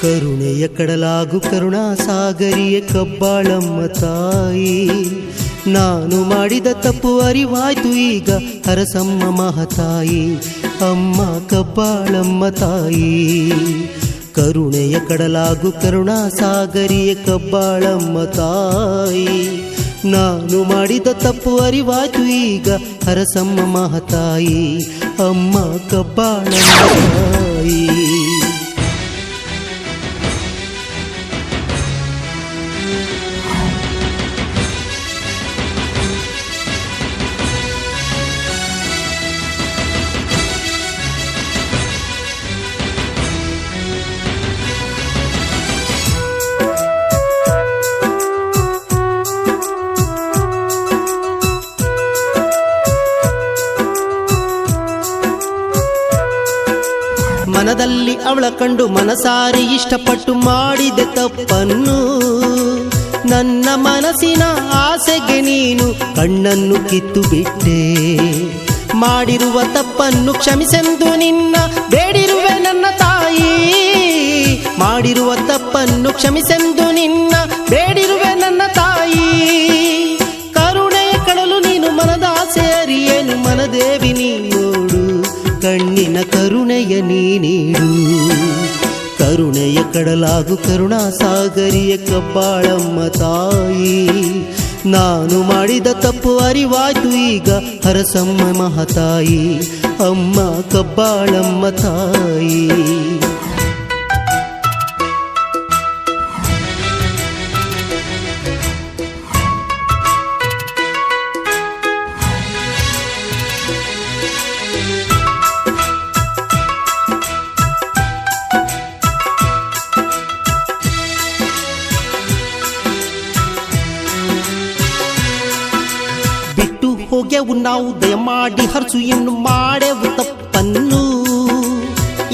ಕರುಣೆಯ ಕಡಲಾಗು ಕರುಣಾ ಸಾಗರಿಯ ಕಬ್ಬಾಳಮ್ಮ ತಾಯಿ, ನಾನು ಮಾಡಿದ ತಪ್ಪು ಅರಿವಾಯ್ತು ಈಗ ಹರಸಮ್ಮ ಮಹತಾಯಿ, ಅಮ್ಮ ಕಬ್ಬಾಳಮ್ಮ ತಾಯಿ. ಕರುಣೆಯ ಕಡಲಾಗು ಕರುಣಾ ಸಾಗರಿಯ ಕಬ್ಬಾಳಮ್ಮ ತಾಯಿ, ನಾನು ಮಾಡಿದ ತಪ್ಪು ಅರಿವಾಯ್ತು ಈಗ ಹರಸಮ್ಮ ಮಹತಾಯಿ, ಅಮ್ಮ ಕಬ್ಬಾಳಮ್ಮ ತಾಯಿ. ಮನದಲ್ಲಿ ಅವಳ ಕಂಡು ಮನಸಾರಿ ಇಷ್ಟಪಟ್ಟು ಮಾಡಿದೆ ತಪ್ಪನ್ನು, ನನ್ನ ಮನಸ್ಸಿನ ಆಸೆಗೆ ನೀನು ಕಣ್ಣನ್ನು ಕಿತ್ತು ಬಿಟ್ಟೆ. ಮಾಡಿರುವ ತಪ್ಪನ್ನು ಕ್ಷಮಿಸೆಂದು ನಿನ್ನ ಬೇಡಿರುವೆ ನನ್ನ ತಾಯಿ, ಮಾಡಿರುವ ತಪ್ಪನ್ನು ಕ್ಷಮಿಸೆಂದು ನಿನ್ನ ಬೇಡಿರುವೆ ನನ್ನ ತಾಯಿ. ಕರುಣೆಯ ಕಡಲು ನೀನು ಮನದಾಸೆ ಅರಿಯೇನು ಮನದೇವಿ ನೀನೋಡು, ಕಣ್ಣಿನ ಕರುಣೆಯ ನೀನೀಡು. ಕರುಣೆಯ ಕಡಲಾಗು ಕರುಣಾ ಸಾಗರಿಯ ಕಬ್ಬಾಳಮ್ಮ ತಾಯಿ, ನಾನು ಮಾಡಿದ ತಪ್ಪು ಅರಿವಾಯ್ತು ಈಗ ಹರಸಮ್ಮ ಮಹತಾಯಿ, ಅಮ್ಮ ಕಬ್ಬಾಳಮ್ಮ ತಾಯಿ. ಬಿಟ್ಟು ಹೋಗ್ಯವು ನಾವು ದಯಮಾಡಿ ಹರಸು, ಇನ್ನು ಮಾಡೆವು ತಪ್ಪನ್ನು.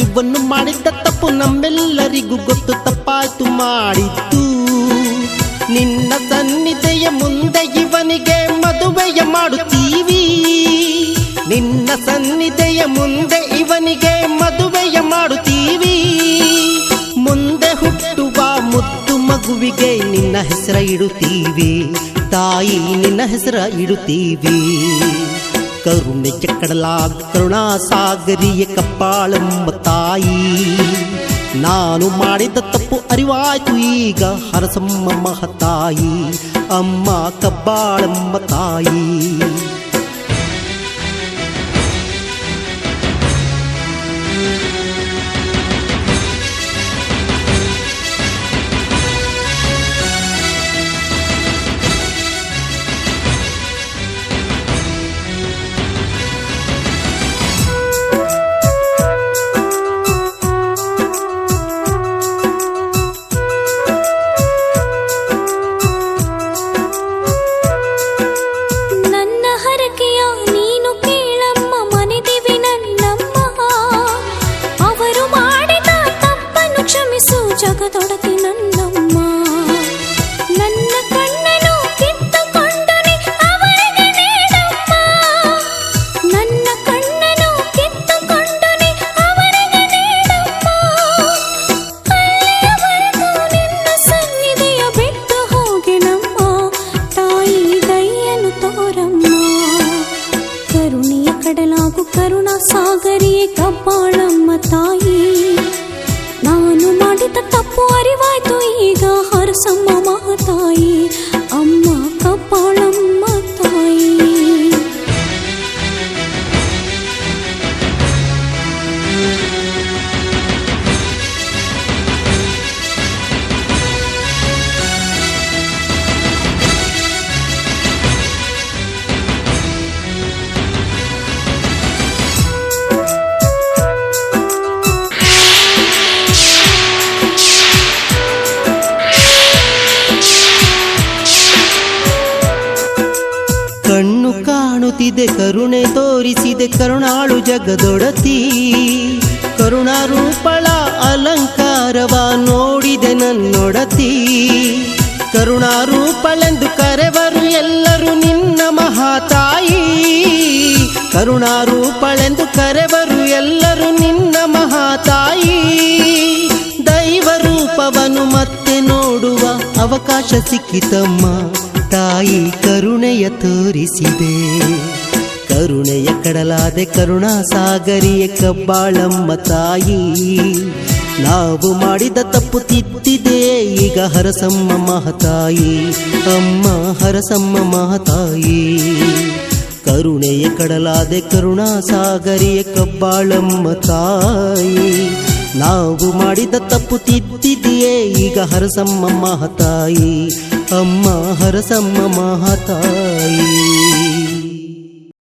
ಇವನ್ನು ಮಾಡಿದ್ದ ತಪ್ಪು ನಮ್ಮೆಲ್ಲರಿಗೂ ಗೊತ್ತು, ತಪ್ಪಾಯ್ತು ಮಾಡಿದ್ದು. ನಿನ್ನ ಸನ್ನಿಧಿಯ ಮುಂದೆ ಇವನಿಗೆ ಮದುವೆಯ ಮಾಡುತ್ತೀವಿ, ನಿನ್ನ ಸನ್ನಿಧಿಯ ಮುಂದೆ ಇವನಿಗೆ ಮದುವೆಯ ಮಾಡುತ್ತೀವಿ. ಮುಂದೆ ಹುಟ್ಟುವ ಮುದ್ದು ಮಗುವಿಗೆ ನಿನ್ನ ಹೆಸರ ಇಡುತ್ತೀವಿ ತಾಯಿ, ನಿನ್ನ ಹೆಸರ ಇಡುತ್ತೀವಿ. ಕರುಣೆಯ ಕಡಲಾಗ ಕರುಣಾ ಸಾಗರಿಯ ಕಬ್ಬಾಳಮ್ಮ ತಾಯಿ, ನಾನು ಮಾಡಿದ ತಪ್ಪು ಅರಿವಾಯ್ತು ಈಗ ಹರಸಮ್ಮ ಮಹತಾಯಿ, ಅಮ್ಮ ಕಬ್ಬಾಳಮ್ಮ ತಾಯಿ. ಜಗದೊಡತಿ ನನ್ನಮ್ಮ. ನನ್ನ ಕಣ್ಣನು ಕಿತ್ತುಕೊಂಡನೆ ಅವರಿಗೆ ನೀಡಮ್ಮ. ನನ್ನ ಕಣ್ಣನು ಕಿತ್ತುಕೊಂಡನೆ ಅವರಿಗೆ ನೀಡಮ್ಮ. ಅಲ್ಲಿಯವರೆಗೂ ನಿನ್ನ ಸನ್ನಿಧಿಯ ಬಿಟ್ಟು ಹೋಗೆನಮ್ಮ. ತಾಯಿ ದಯ್ಯನು ತೋರಮ್ಮ. ಕರುಣೆಯ ಕಡಲಾಗು ಕರುಣಾ ಸಾಗರಿಯೇ ಕಬ್ಬಾಳಮ್ಮ ತಾಯಿ. ನಾನು ಮಾಡಿದ ತಪ್ಪು ಅರಿವಾಯ್ತು ಈಗ ಹರಸಮ್ಮ ಮಹಾತಾಯಿ. ಅಮ್ಮ ಕಬ್ಬಾಳಮ್ಮ ತಾಯಿ. ಕಣ್ಣು ಕಾಣುತ್ತಿದೆ ಕರುಣೆ ತೋರಿಸಿದೆ ಕರುಣಾಳು ಜಗದೊಡತಿ. ಕರುಣಾರೂಪಳ ಅಲಂಕಾರವ ನೋಡಿದೆ ನನ್ನೊಡತಿ. ಕರುಣಾರೂಪಳೆಂದು ಕರೆವರು ಎಲ್ಲರೂ ನಿನ್ನ ಮಹಾತಾಯಿ. ಕರುಣಾರೂಪಳೆಂದು ಕರೆವರು ಎಲ್ಲರೂ ನಿನ್ನ ಮಹಾತಾಯಿ. ದೈವ ರೂಪವನ್ನು ಮತ್ತೆ ನೋಡುವ ಅವಕಾಶ ಸಿಕ್ಕಿತಮ್ಮ. ತಾಯಿ ಕರುಣೆಯ ತೋರಿಸಿದೆ. ಕರುಣೆಯ ಕಡಲಾದೆ ಕರುಣಾ ಸಾಗರಿಯ ಕಬ್ಬಾಳಮ್ಮ ತಾಯಿ. ನಾವು ಮಾಡಿದ ತಪ್ಪು ತಿದ್ದಿದೆ ಈಗ ಹರಸಮ್ಮ ಮಹಾತಾಯಿ. ಅಮ್ಮ ಹರಸಮ್ಮ ಮಹಾತಾಯಿ. ಕರುಣೆಯ ಕಡಲಾದೆ ಕರುಣಾ ಸಾಗರಿಯ ಕಬ್ಬಾಳಮ್ಮ ತಾಯಿ. ನಾವು ಮಾಡಿದ ತಪ್ಪು ತಿದ್ದಿದೆಯೇ ಈಗ ಹರಸಮ್ಮ ಮಹಾತಾಯಿ. ಅಮ್ಮ ಹರಸಮ್ಮ ಮಹಾತಾಯಿ.